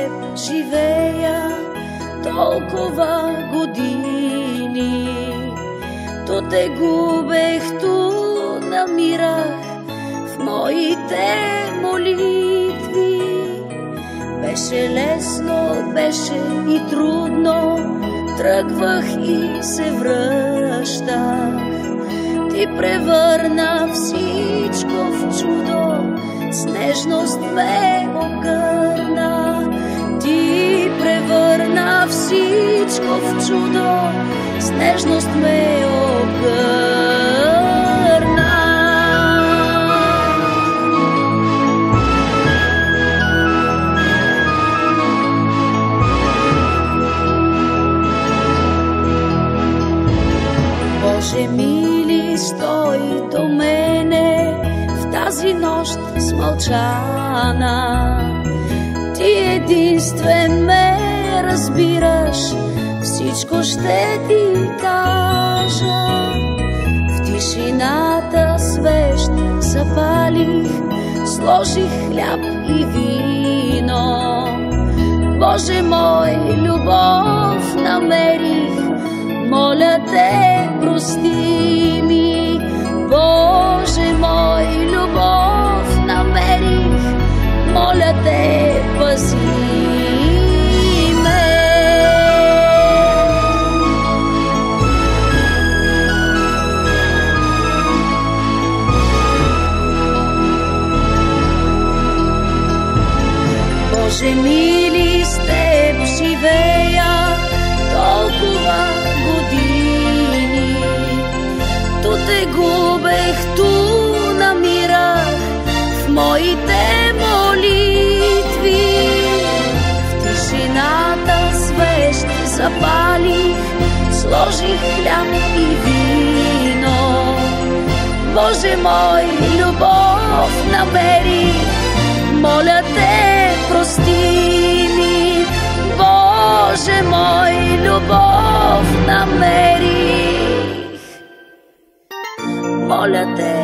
теб живея толкова години. Ту те губех, ту намирах в моите молитви. Беше лесно, беше и трудно, тръгвах и се връщах. Ти превърна всичко в чудо, с нежност ме огърна. Ти превърна всичко в чудо, с нежност ме огърна. Боже мили, стой до мене в тази нощ смълчана. Ти единствен ме разбираш, всичко ще ти кажа. В тишината свещ запалих, сложих хляб и вино. Боже мой, любов намерих, моля те, прости ми. Боже мой, любов намерих, моля те, пази ме. Боже мили, с теб живея толкова години. Ту те губех, ту намирах в моите молитви. В тишината свещ запалих, сложих хляб и вино. Боже мой, любов намерих, моля те, прости ми. Боже мой, любов намерих, моля те,